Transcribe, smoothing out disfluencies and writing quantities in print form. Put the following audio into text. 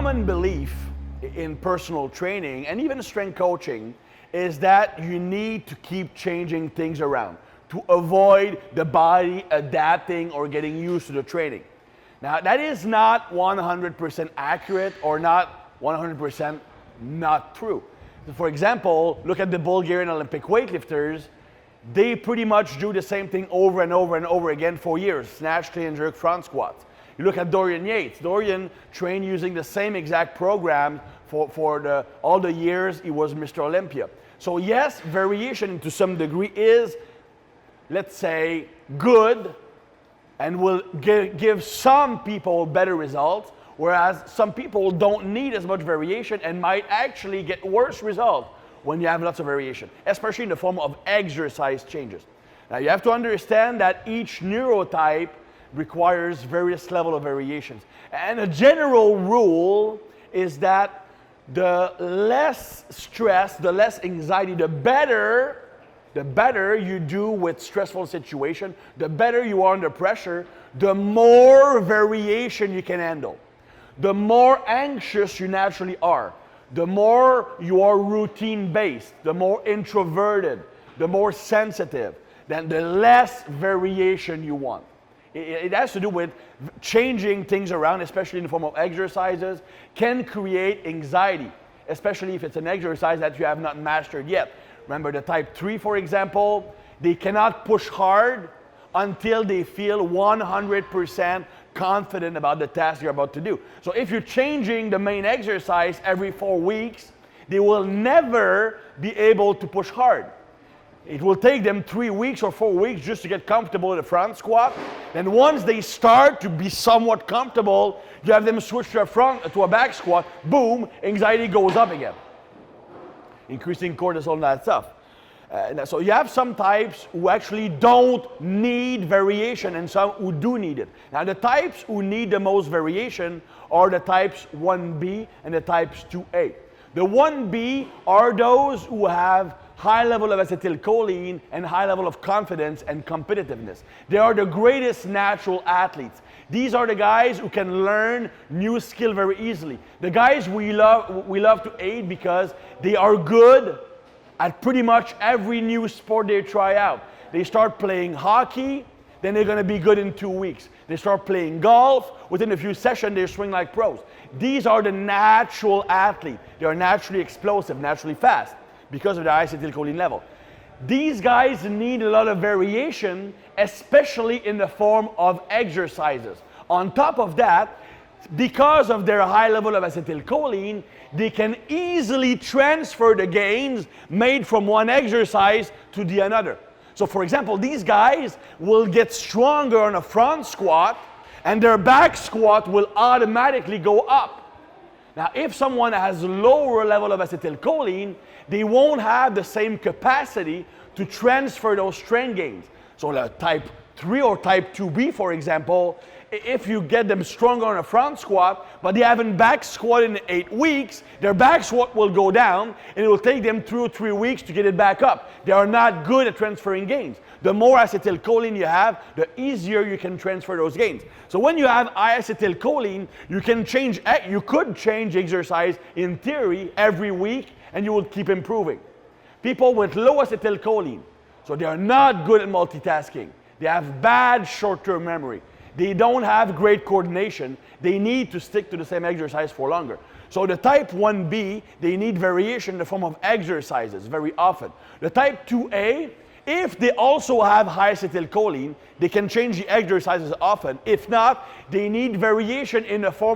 common belief in personal training and even strength coaching is that you need to keep changing things around to avoid the body adapting or getting used to the training. Now, that is not 100% accurate or not 100% not true. For example, look at the Bulgarian Olympic weightlifters. They pretty much do the same thing over and over and over again for years. Snatch, clean, jerk, front squats. You look at Dorian Yates. Dorian trained using the same exact program for all the years he was Mr. Olympia. So yes, variation to some degree is, let's say, good and will give some people better results, whereas some people don't need as much variation and might actually get worse results when you have lots of variation, especially in the form of exercise changes. Now you have to understand that each neurotype requires various levels of variations. And a general rule is that the less stress, the less anxiety, the better you do with stressful situation, the better you are under pressure, the more variation you can handle. The more anxious you naturally are, the more you are routine-based, the more introverted, the more sensitive, then the less variation you want. It has to do with changing things around, especially in the form of exercises, can create anxiety, especially if it's an exercise that you have not mastered yet. Remember the type 3, for example, they cannot push hard until they feel 100% confident about the task you're about to do. So if you're changing the main exercise every 4 weeks, they will never be able to push hard. It will take them 3 weeks or 4 weeks just to get comfortable in the front squat. Then once they start to be somewhat comfortable, you have them switch to a back squat, boom, anxiety goes up again. Increasing cortisol and that stuff. So you have some types who actually don't need variation and some who do need it. Now the types who need the most variation are the types 1B and the types 2A. The 1B are those who have high level of acetylcholine and high level of confidence and competitiveness. They are the greatest natural athletes. These are the guys who can learn new skill very easily. The guys we love to aid because they are good at pretty much every new sport they try out. They start playing hockey, then they're going to be good in 2 weeks. They start playing golf, within a few sessions they swing like pros. These are the natural athletes. They are naturally explosive, naturally fast because of the high acetylcholine level. These guys need a lot of variation, especially in the form of exercises. On top of that, because of their high level of acetylcholine, they can easily transfer the gains made from one exercise to the another. So for example, these guys will get stronger on a front squat and their back squat will automatically go up. Now, if someone has a lower level of acetylcholine, they won't have the same capacity to transfer those strength gains. So the type 3 or type 2B, for example, if you get them stronger on a front squat, but they haven't back squatted in 8 weeks, their back squat will go down, and it will take them 2 or 3 weeks to get it back up. They are not good at transferring gains. The more acetylcholine you have, the easier you can transfer those gains. So when you have high acetylcholine, you could change exercise in theory every week, and you will keep improving. People with low acetylcholine, so they are not good at multitasking. They have bad short-term memory. They don't have great coordination. They need to stick to the same exercise for longer. So the type 1B, they need variation in the form of exercises very often. The type 2A, if they also have high acetylcholine, they can change the exercises often. If not, they need variation in the form